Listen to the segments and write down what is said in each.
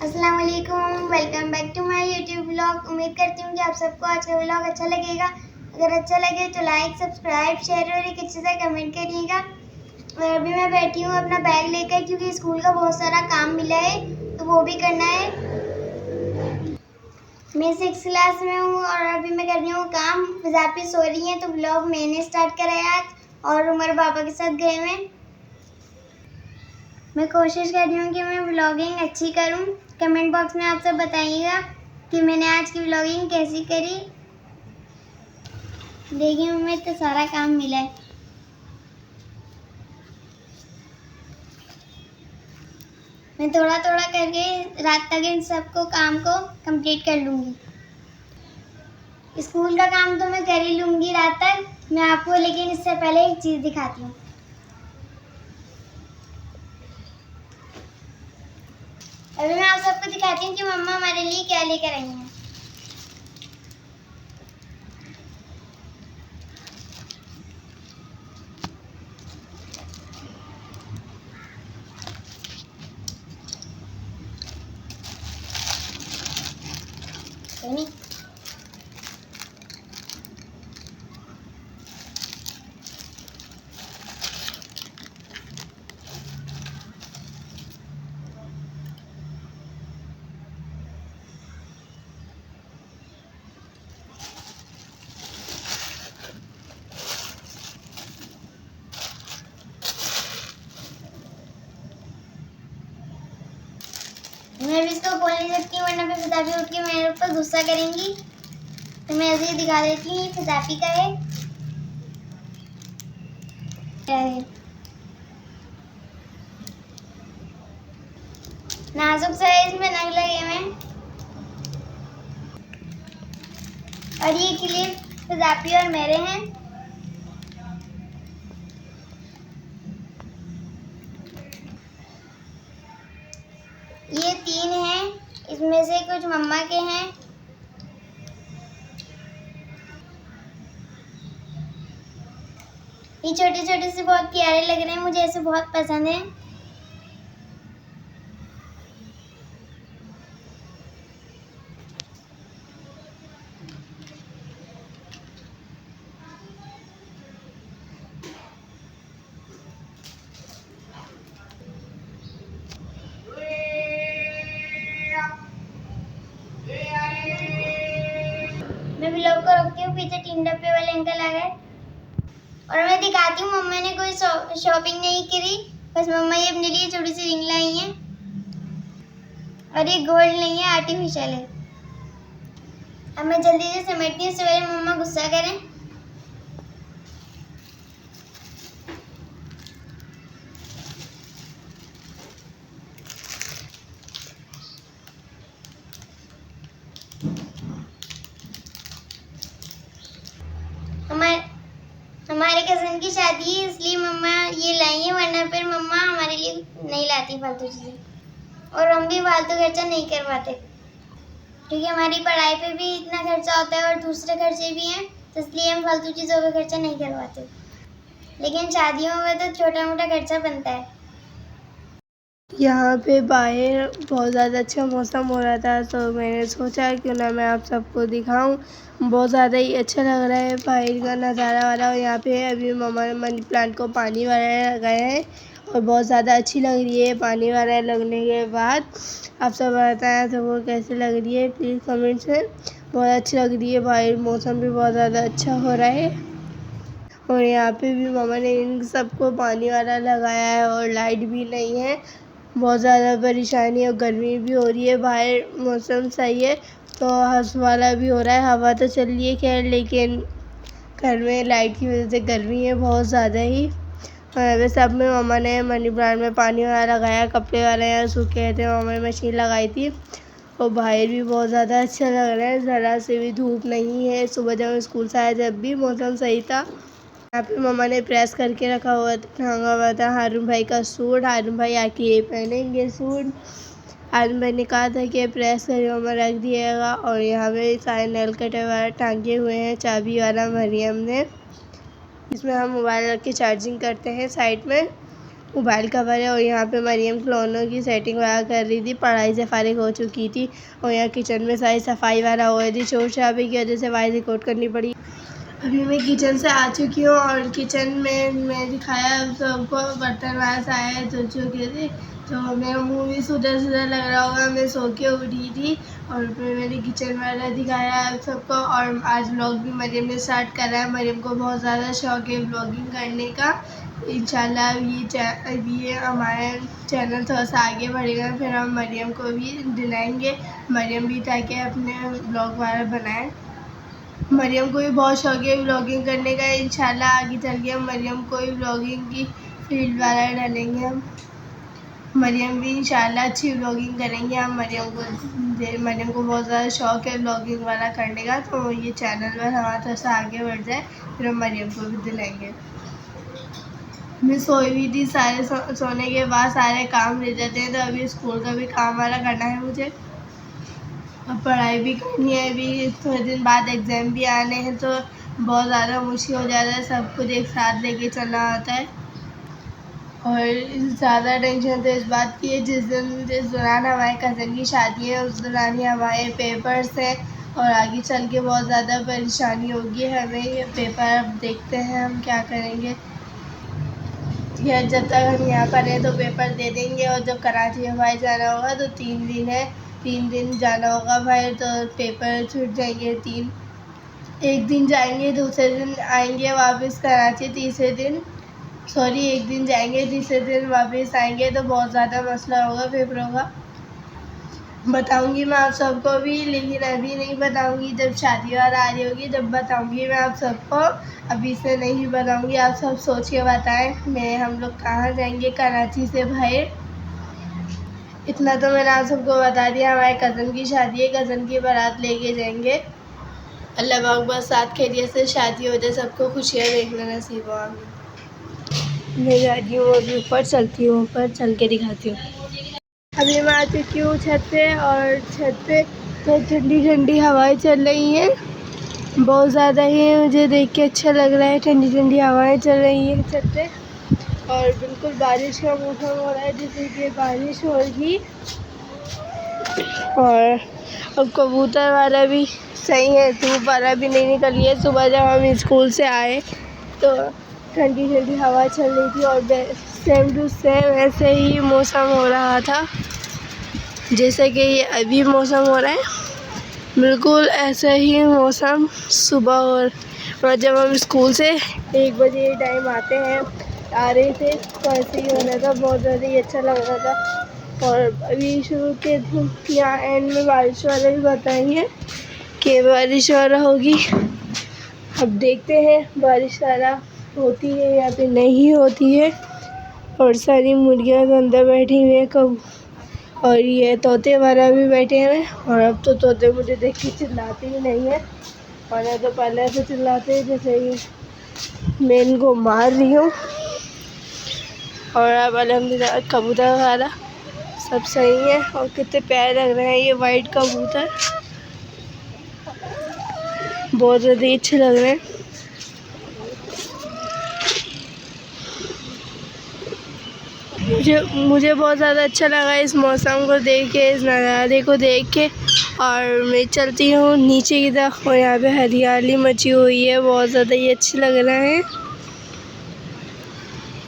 अस्सलाम वालेकुम, welcome back to my YouTube vlog. उम्मीद करती हूँ कि आप सबको आज का व्लॉग अच्छा लगेगा। अगर अच्छा लगे तो लाइक, सब्सक्राइब, शेयर और एक अच्छे से कमेंट करिएगा। और अभी मैं बैठी हूँ अपना बैग लेकर, क्योंकि स्कूल का बहुत सारा काम मिला है तो वो भी करना है। मैं 6th क्लास में हूँ और अभी मैं कर रही हूँ काम। फिजापी सो रही है तो व्लॉग मैंने स्टार्ट करा है आज और उमर पापा के साथ गए हुए। मैं कोशिश कर रही हूँ कि मैं व्लॉगिंग अच्छी करूँ। कमेंट बॉक्स में आप सब बताइएगा कि मैंने आज की व्लॉगिंग कैसी करी। देखिए हमें तो सारा काम मिला है। मैं थोड़ा थोड़ा करके रात तक इन सबको काम को कंप्लीट कर लूँगी। स्कूल का काम तो मैं कर ही लूँगी रात तक। मैं आपको लेकिन इससे पहले एक चीज़ दिखाती हूँ। अभी मैं आप सबको दिखाती हूँ कि मम्मा हमारे लिए क्या लेकर आई हैं। सुनिए, मैं भी इसको खोल नहीं सकती हूँ वरना फिर फिजापी उठ के मेरे ऊपर गुस्सा करेंगी। तो मैं ऐसे ही दिखा देती हूँ, ये फिजापी का है। नाजुक सा है, इसमें नग लगे हुए। और ये क्लिप फिजापी और मेरे हैं। ये 3 हैं, इसमें से कुछ मम्मा के हैं। ये छोटे छोटे से बहुत प्यारे लग रहे हैं, मुझे ऐसे बहुत पसंद है। मैं व्लॉग को रखती हूँ, पीछे 3 डब्बे वाले अंकल आ गए। और मैं दिखाती हूँ मम्मा ने कोई शॉपिंग नहीं करी, बस मम्मा ये अपने लिए छोटी सी रिंग लाई हैं। और ये गोल्ड नहीं है, आर्टिफिशियल है। अब मैं जल्दी से समेटती हूँ, सवेरे मम्मा गुस्सा करें। हमारे कज़न की शादी है इसलिए मम्मा ये लाई है, वरना फिर मम्मा हमारे लिए नहीं लाती फालतू चीज़ें। और हम भी फालतू खर्चा नहीं करवाते, क्योंकि हमारी पढ़ाई पे भी इतना खर्चा होता है और दूसरे खर्चे भी हैं, तो इसलिए हम फालतू चीज़ों पे खर्चा नहीं करवाते। लेकिन शादियों में तो छोटा मोटा खर्चा बनता है। यहाँ पे बाहर बहुत ज़्यादा अच्छा मौसम हो रहा था, तो मैंने सोचा क्यों ना मैं आप सबको दिखाऊं। बहुत ज़्यादा ही अच्छा लग रहा है बाहर का नज़ारा वाला। और यहाँ पे अभी मम्मा ने मनी प्लांट को पानी वगैरह लगाए हैं और बहुत ज़्यादा अच्छी लग रही है। पानी वगैरह लगने के बाद आप सब बताएं तो वो कैसे लग रही है, प्लीज़ कमेंट्स में। बहुत अच्छी लग रही है, बाहर मौसम भी बहुत ज़्यादा अच्छा हो रहा है। और यहाँ पे भी मम्मा ने इन सबको पानी वाला लगाया है और लाइट भी नहीं है। बहुत ज़्यादा परेशानी और गर्मी भी हो रही है, बाहर मौसम सही है तो हंस वाला भी हो रहा है, हवा तो चल रही है खैर, लेकिन घर में लाइट की वजह से गर्मी है बहुत ज़्यादा ही। और वैसे सब में मम्मा ने मनी प्लांट में पानी वाला लगाया, कपड़े वाले यहाँ सूखे थे, मम्मा ने मशीन लगाई थी। और बाहर भी बहुत ज़्यादा अच्छा लग रहा है, ज़रा से भी धूप नहीं है। सुबह जब स्कूल से आया जब भी मौसम सही था। यहाँ पे मम्मा ने प्रेस करके रखा हुआ टांगा हुआ था हारून भाई का सूट। हारून भाई आके ये पहनेंगे सूट। हारून भाई ने कहा था कि प्रेस करके मम्मा रख दिएगा। और यहाँ पे सारे नल कटे वाला टांगे हुए हैं, चाबी वाला मरियम ने। इसमें हम मोबाइल रख के चार्जिंग करते हैं साइड में। मोबाइल कवर है। और यहाँ पे मरियम खिलौनों की सेटिंग वगैरह कर रही थी, पढ़ाई से फारिग हो चुकी थी। और यहाँ किचन में सारी सफाई वगैरह हो रही थी, शोर शराबे की वजह से वॉइस रिकॉर्ड करनी पड़ी। अभी मैं किचन से आ चुकी हूँ और किचन में मैं दिखाया सबको, बर्तन वगैरह सारे धुल चुके थे। तो मेरा मुँह भी सुधर सुधर लग रहा होगा, मैं सो के उठी थी। और फिर मैंने किचन वाला दिखाया आप सबको। और आज व्लॉग भी मरियम ने स्टार्ट करा है। मरियम को बहुत ज़्यादा शौक है व्लॉगिंग करने का। इंशाल्लाह ये हमारा चैनल थोड़ा सा आगे बढ़ेगा, फिर हम मरियम को भी दिलाएंगे, मरियम भी ताकि अपने व्लॉग वगैरह बनाए। मरियम को भी बहुत शौक है व्लॉगिंग करने का। इंशाल्लाह आगे चल के हम मरियम को भी व्लॉगिंग की फील्ड वाला डालेंगे। हम मरियम भी इंशाल्लाह अच्छी व्लॉगिंग करेंगे। हम मरियम को बहुत ज़्यादा शौक है व्लॉगिंग वाला करने का। तो ये चैनल पर हमारा थोड़ा सा आगे बढ़ जाए, फिर हम मरियम को भी दिलाएंगे। मैं सोई हुई थी, सारे सोने के बाद सारे काम रह जाते हैं। तो अभी स्कूल का भी काम वाला करना है मुझे, अब पढ़ाई भी करनी है। अभी थोड़े दिन बाद एग्ज़ाम भी आने हैं, तो बहुत ज़्यादा मुश्किल हो जाता है, सब कुछ एक साथ लेके चलना होता है। और ज़्यादा टेंशन तो इस बात की है जिस दौरान हमारे कज़न की शादी है, उस दौरान ही हमारे पेपर्स हैं। और आगे चल के बहुत ज़्यादा परेशानी होगी हमें। ये पेपर अब देखते हैं हम क्या करेंगे। या जब तक हम यहाँ पर हैं तो पेपर दे देंगे, और जब कराची में भाई जाना होगा तो 3 दिन है, 3 दिन जाना होगा भाई, तो पेपर छूट जाएंगे 3। एक दिन जाएंगे, दूसरे दिन आएंगे वापस कराची, तीसरे दिन एक दिन जाएंगे, तीसरे दिन वापस आएंगे। तो बहुत ज़्यादा मसला होगा पेपरों का। बताऊंगी मैं आप सबको भी, लेकिन अभी नहीं बताऊंगी, जब शादी वाला आ रही होगी तब बताऊंगी मैं आप सबको, अभी से नहीं बताऊंगी। आप सब सोच के बताएं हम लोग कहाँ जाएंगे कराची से बाहर। इतना तो मैंने आप सबको बता दिया, हमारे कज़न की शादी है, कज़न की बारात लेके जाएंगे। अल्लाह पाक बस साथ खैरियत से शादी हो जाए, सबको खुशियाँ देखना नसीब हो। मैं जा रही हूँ अभी ऊपर, चलती हूँ ऊपर, चल के दिखाती हूँ। अभी मैं आ चुकी हूँ छत पे, और छत पे तो ठंडी ठंडी हवाएं चल रही हैं बहुत ज़्यादा ही। मुझे देख के अच्छा लग रहा है, ठंडी ठंडी हवाएं चल रही हैं छत पे। और बिल्कुल बारिश का मौसम हो रहा है, जैसे कि बारिश होगी। और अब कबूतर वाला भी सही है, धूप वाला भी नहीं निकली है। सुबह जब हम स्कूल से आए तो ठंडी ठंडी हवा चल रही थी, और सेम टू सेम ऐसे ही मौसम हो रहा था जैसे कि ये अभी मौसम हो रहा है, बिल्कुल ऐसा ही मौसम सुबह। और जब हम स्कूल से 1 बजे टाइम आ रहे थे तो ऐसे ही हो रहा था, बहुत ज़्यादा ही अच्छा लग रहा था। और अभी शुरू के यहाँ एंड में बारिश वाला भी बताएंगे कि बारिश वाला होगी। अब देखते हैं बारिश वाला होती है या फिर नहीं होती है। और सारी मुर्गियाँ तो अंदर बैठी हुई हैं, कब और ये तोते वाला भी बैठे हैं। और अब तो तोते मुझे देख के चिल्लाते ही नहीं है, और तो पहले से चिल्लाते हैं जैसे ही मैं इनको मार रही हूँ। और अब अल्हम्दुलिल्लाह कबूतर वाला सब सही है, और कितने प्यारे लग रहे हैं ये वाइट कबूतर, बहुत ज़्यादा अच्छे लग रहे हैं। मुझे बहुत ज़्यादा अच्छा लगा इस मौसम को देख के, इस नज़ारे को देख के। और मैं चलती हूँ नीचे की तरफ, और यहाँ पे हरियाली मची हुई है, बहुत ज़्यादा ही अच्छी लग रहा है।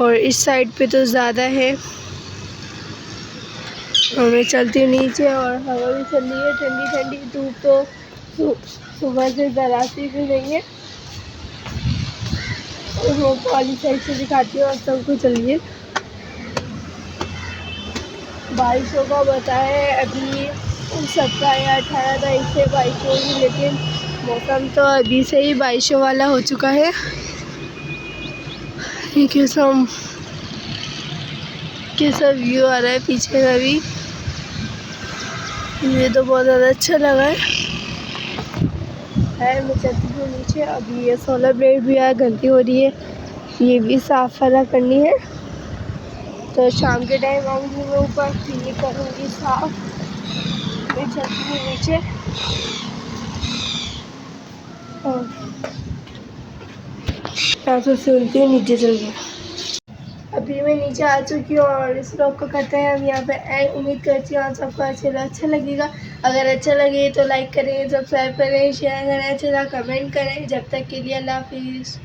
और इस साइड पे तो ज़्यादा है। और मैं चलती हूँ नीचे, और हवा भी चल रही है ठंडी ठंडी। धूप तो सुबह से डराती भी नहीं है। और वाली साइड से दिखाती हूँ आप सबको, चलिए। बारिशों का बताए अभी 17 या 18 तारीख से बारिश होगी, लेकिन मौसम तो अभी से ही बारिशों वाला हो चुका है। कैसा व्यू आ रहा है पीछे का भी, मुझे तो बहुत ज़्यादा अच्छा लगा है। मैं चलती हूँ नीचे। अभी ये सोलर प्लेट भी है, गलती हो रही है, ये भी साफ़ वाला करनी है। तो शाम के टाइम आऊँगी मैं ऊपर, ये करूँगी साफ़। मैं चलती हूँ नीचे, और यहाँ से सुनती हूँ नीचे चल गया। अभी मैं नीचे आ चुकी हूँ और इस व्लॉग को करते हैं हम यहाँ पे एंड। उम्मीद करती हूँ आप सबको अच्छा लगेगा। अगर अच्छा लगे तो लाइक करें, सब्सक्राइब करें, शेयर करें, अच्छा कमेंट करें। जब तक के लिए अल्लाह हाफिज़।